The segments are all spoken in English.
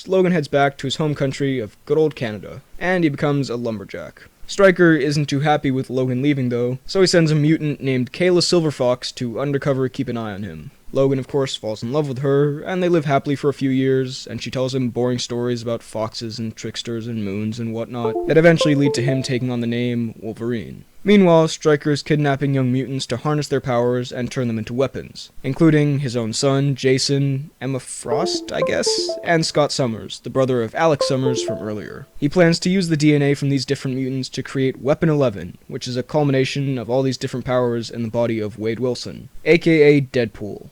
Logan heads back to his home country of good old Canada, and he becomes a lumberjack. Stryker isn't too happy with Logan leaving though, so he sends a mutant named Kayla Silverfox to undercover keep an eye on him. Logan, of course, falls in love with her, and they live happily for a few years, and she tells him boring stories about foxes and tricksters and moons and whatnot that eventually lead to him taking on the name Wolverine. Meanwhile, Stryker is kidnapping young mutants to harness their powers and turn them into weapons, including his own son, Jason, Emma Frost, I guess, and Scott Summers, the brother of Alex Summers from earlier. He plans to use the DNA from these different mutants to create Weapon 11, which is a culmination of all these different powers in the body of Wade Wilson, aka Deadpool.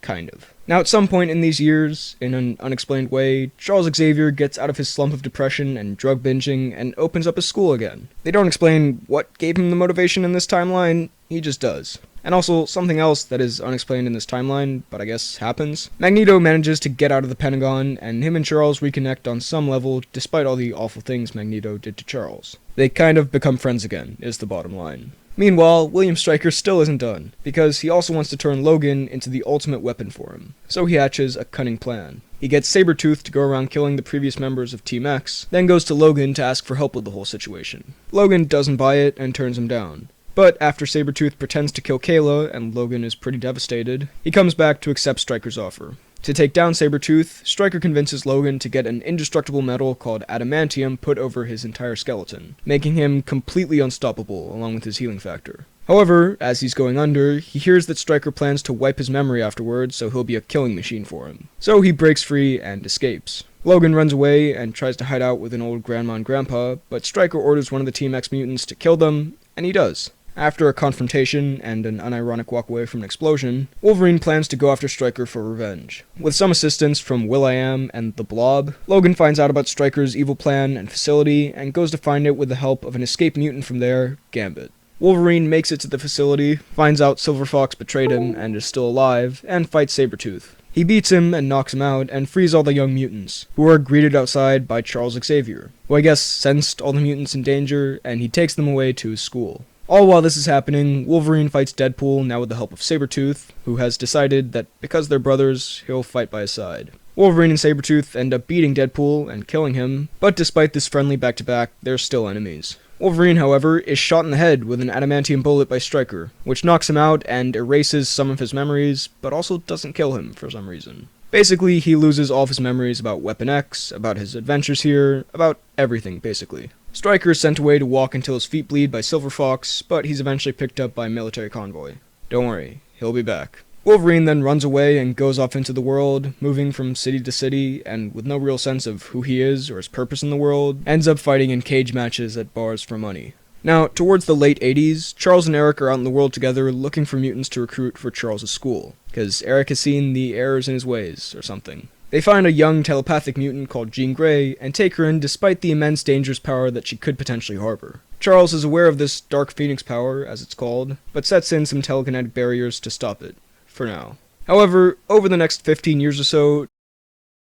Kind of. Now, at some point in these years, in an unexplained way, Charles Xavier gets out of his slump of depression and drug binging and opens up his school again. They don't explain what gave him the motivation in this timeline, he just does. And also, something else that is unexplained in this timeline, but I guess happens. Magneto manages to get out of the Pentagon, and him and Charles reconnect on some level, despite all the awful things Magneto did to Charles. They kind of become friends again, is the bottom line. Meanwhile, William Stryker still isn't done, because he also wants to turn Logan into the ultimate weapon for him. So he hatches a cunning plan. He gets Sabretooth to go around killing the previous members of Team X, then goes to Logan to ask for help with the whole situation. Logan doesn't buy it and turns him down. But after Sabretooth pretends to kill Kayla, and Logan is pretty devastated, he comes back to accept Stryker's offer. To take down Sabretooth, Stryker convinces Logan to get an indestructible metal called adamantium put over his entire skeleton, making him completely unstoppable along with his healing factor. However, as he's going under, he hears that Stryker plans to wipe his memory afterwards, so he'll be a killing machine for him. So he breaks free and escapes. Logan runs away and tries to hide out with an old grandma and grandpa, but Stryker orders one of the Team X mutants to kill them, and he does. After a confrontation and an unironic walk away from an explosion, Wolverine plans to go after Stryker for revenge. With some assistance from Will.i.am and the Blob, Logan finds out about Stryker's evil plan and facility and goes to find it with the help of an escaped mutant from there, Gambit. Wolverine makes it to the facility, finds out Silverfox betrayed him and is still alive, and fights Sabretooth. He beats him and knocks him out and frees all the young mutants, who are greeted outside by Charles Xavier, who I guess sensed all the mutants in danger and he takes them away to his school. All while this is happening, Wolverine fights Deadpool, now with the help of Sabretooth, who has decided that because they're brothers, he'll fight by his side. Wolverine and Sabretooth end up beating Deadpool and killing him, but despite this friendly back-to-back, they're still enemies. Wolverine, however, is shot in the head with an adamantium bullet by Stryker, which knocks him out and erases some of his memories, but also doesn't kill him for some reason. Basically, he loses all of his memories about Weapon X, about his adventures here, about everything, basically. Stryker is sent away to walk until his feet bleed by Silverfox, but he's eventually picked up by a military convoy. Don't worry, he'll be back. Wolverine then runs away and goes off into the world, moving from city to city, and with no real sense of who he is or his purpose in the world, ends up fighting in cage matches at bars for money. Now, towards the late 80s, Charles and Eric are out in the world together looking for mutants to recruit for Charles' school, because Eric has seen the errors in his ways, or something. They find a young telepathic mutant called Jean Grey and take her in despite the immense dangerous power that she could potentially harbor. Charles is aware of this Dark Phoenix power, as it's called, but sets in some telekinetic barriers to stop it, for now. However, over the next 15 years or so,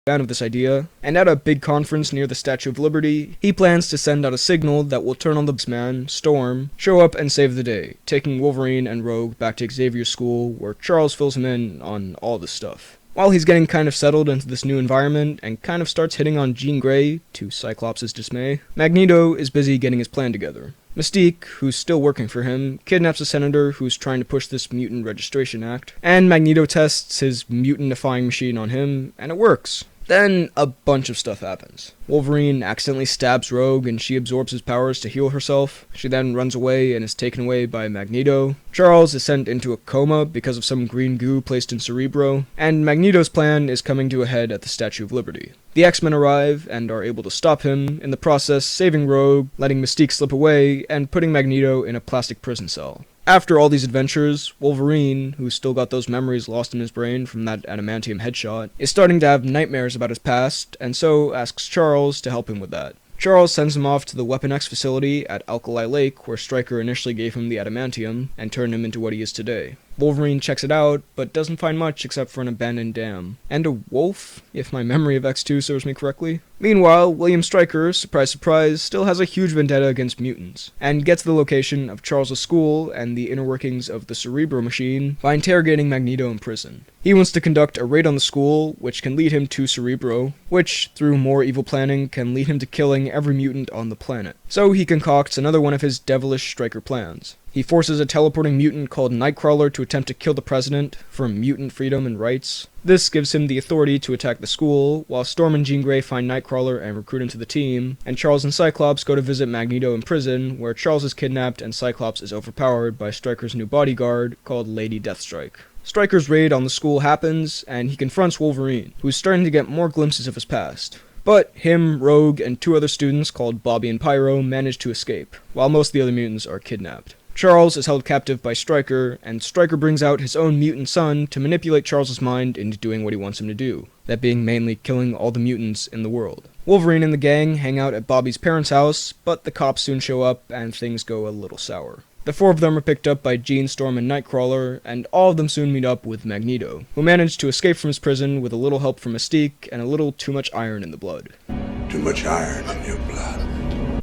fan of this idea, and at a big conference near the Statue of Liberty, he plans to send out a signal that will turn on the man, Storm, show up and save the day, taking Wolverine and Rogue back to Xavier's school, where Charles fills him in on all this stuff. While he's getting kind of settled into this new environment and kind of starts hitting on Jean Grey, to Cyclops' dismay, Magneto is busy getting his plan together. Mystique, who's still working for him, kidnaps a senator who's trying to push this Mutant Registration Act, and Magneto tests his mutant-defying machine on him, and it works. Then, a bunch of stuff happens. Wolverine accidentally stabs Rogue and she absorbs his powers to heal herself. She then runs away and is taken away by Magneto. Charles is sent into a coma because of some green goo placed in Cerebro. And Magneto's plan is coming to a head at the Statue of Liberty. The X-Men arrive and are able to stop him, in the process saving Rogue, letting Mystique slip away, and putting Magneto in a plastic prison cell. After all these adventures, Wolverine, who's still got those memories lost in his brain from that adamantium headshot, is starting to have nightmares about his past, and so asks Charles to help him with that. Charles sends him off to the Weapon X facility at Alkali Lake, where Stryker initially gave him the adamantium, and turned him into what he is today. Wolverine checks it out, but doesn't find much except for an abandoned dam. And a wolf, if my memory of X2 serves me correctly. Meanwhile, William Stryker, surprise surprise, still has a huge vendetta against mutants, and gets the location of Charles' school and the inner workings of the Cerebro machine by interrogating Magneto in prison. He wants to conduct a raid on the school, which can lead him to Cerebro, which, through more evil planning, can lead him to killing every mutant on the planet. So he concocts another one of his devilish Stryker plans. He forces a teleporting mutant called Nightcrawler to attempt to kill the president for mutant freedom and rights. This gives him the authority to attack the school, while Storm and Jean Grey find Nightcrawler and recruit him to the team, and Charles and Cyclops go to visit Magneto in prison, where Charles is kidnapped and Cyclops is overpowered by Stryker's new bodyguard called Lady Deathstrike. Stryker's raid on the school happens, and he confronts Wolverine, who's starting to get more glimpses of his past. But him, Rogue, and two other students called Bobby and Pyro manage to escape, while most of the other mutants are kidnapped. Charles is held captive by Stryker, and Stryker brings out his own mutant son to manipulate Charles' mind into doing what he wants him to do, that being mainly killing all the mutants in the world. Wolverine and the gang hang out at Bobby's parents' house, but the cops soon show up and things go a little sour. The four of them are picked up by Jean, Storm, and Nightcrawler, and all of them soon meet up with Magneto, who managed to escape from his prison with a little help from Mystique and a little too much iron in the blood. Too much iron in your blood.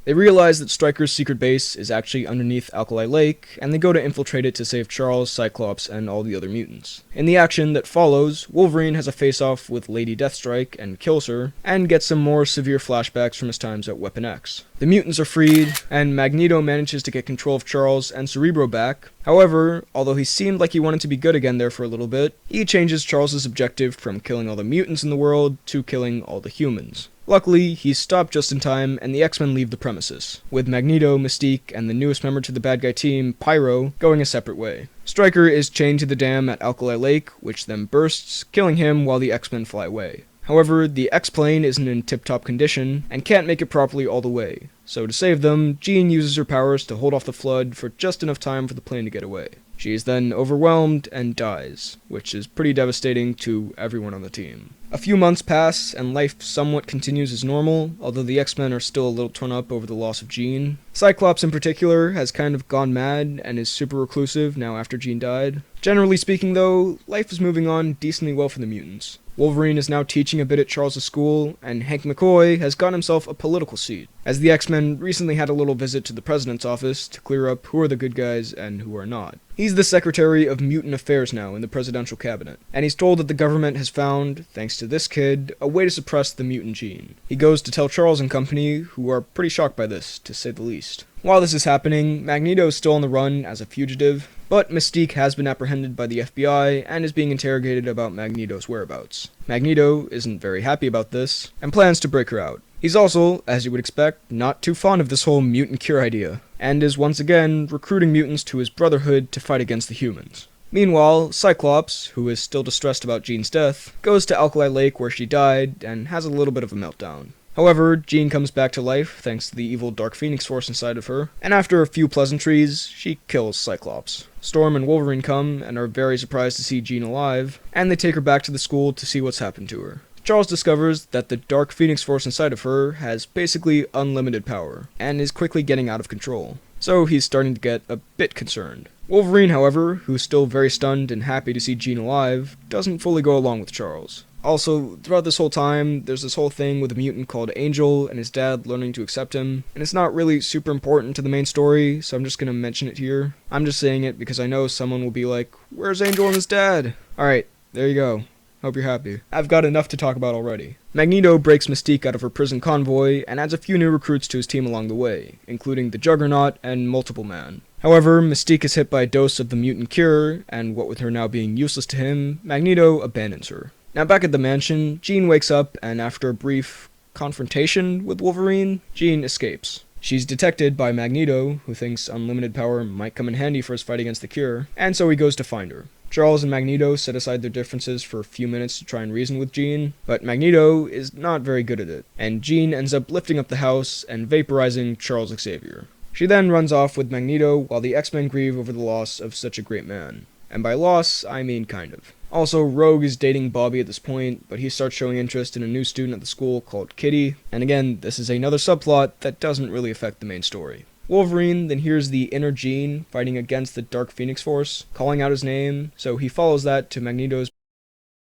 They realize that Stryker's secret base is actually underneath Alkali Lake, and they go to infiltrate it to save Charles, Cyclops, and all the other mutants. In the action that follows, Wolverine has a face-off with Lady Deathstrike and kills her, and gets some more severe flashbacks from his times at Weapon X. The mutants are freed, and Magneto manages to get control of Charles and Cerebro back. However, although he seemed like he wanted to be good again there for a little bit, he changes Charles' objective from killing all the mutants in the world to killing all the humans. Luckily, he's stopped just in time, and the X-Men leave the premises, with Magneto, Mystique, and the newest member to the bad guy team, Pyro, going a separate way. Stryker is chained to the dam at Alkali Lake, which then bursts, killing him while the X-Men fly away. However, the X-Plane isn't in tip-top condition, and can't make it properly all the way, so to save them, Jean uses her powers to hold off the flood for just enough time for the plane to get away. She is then overwhelmed and dies, which is pretty devastating to everyone on the team. A few months pass, and life somewhat continues as normal, although the X-Men are still a little torn up over the loss of Jean. Cyclops in particular has kind of gone mad and is super reclusive now after Jean died. Generally speaking though, life is moving on decently well for the mutants. Wolverine is now teaching a bit at Charles' school, and Hank McCoy has gotten himself a political seat, as the X-Men recently had a little visit to the president's office to clear up who are the good guys and who are not. He's the Secretary of Mutant Affairs now in the presidential cabinet, and he's told that the government has found, thanks to this kid, a way to suppress the mutant gene. He goes to tell Charles and company, who are pretty shocked by this, to say the least. While this is happening, Magneto is still on the run as a fugitive, but Mystique has been apprehended by the FBI and is being interrogated about Magneto's whereabouts. Magneto isn't very happy about this, and plans to break her out. He's also, as you would expect, not too fond of this whole mutant cure idea, and is once again recruiting mutants to his Brotherhood to fight against the humans. Meanwhile, Cyclops, who is still distressed about Jean's death, goes to Alkali Lake where she died and has a little bit of a meltdown. However, Jean comes back to life thanks to the evil Dark Phoenix force inside of her, and after a few pleasantries, she kills Cyclops. Storm and Wolverine come and are very surprised to see Jean alive, and they take her back to the school to see what's happened to her. Charles discovers that the Dark Phoenix force inside of her has basically unlimited power, and is quickly getting out of control. So he's starting to get a bit concerned. Wolverine, however, who's still very stunned and happy to see Jean alive, doesn't fully go along with Charles. Also, throughout this whole time, there's this whole thing with a mutant called Angel and his dad learning to accept him, and it's not really super important to the main story, so I'm just gonna mention it here. I'm just saying it because I know someone will be like, "Where's Angel and his dad?" Alright, there you go. Hope you're happy. I've got enough to talk about already. Magneto breaks Mystique out of her prison convoy and adds a few new recruits to his team along the way, including the Juggernaut and Multiple Man. However, Mystique is hit by a dose of the mutant cure, and what with her now being useless to him, Magneto abandons her. Now back at the mansion, Jean wakes up, and after a brief confrontation with Wolverine, Jean escapes. She's detected by Magneto, who thinks unlimited power might come in handy for his fight against the cure, and so he goes to find her. Charles and Magneto set aside their differences for a few minutes to try and reason with Jean, but Magneto is not very good at it, and Jean ends up lifting up the house and vaporizing Charles Xavier. She then runs off with Magneto while the X-Men grieve over the loss of such a great man. And by loss, I mean kind of. Also, Rogue is dating Bobby at this point, but he starts showing interest in a new student at the school called Kitty, and again, this is another subplot that doesn't really affect the main story. Wolverine then hears the Inner Gene fighting against the Dark Phoenix Force, calling out his name, so he follows that to Magneto's.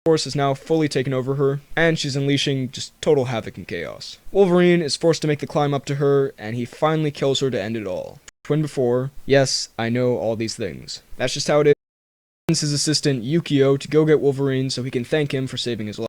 Force has now fully taken over her, and she's unleashing just total havoc and chaos. Wolverine is forced to make the climb up to her, and he finally kills her to end it all. Twin before, yes, I know all these things. That's just how it is. He sends his assistant Yukio to go get Wolverine so he can thank him for saving his life.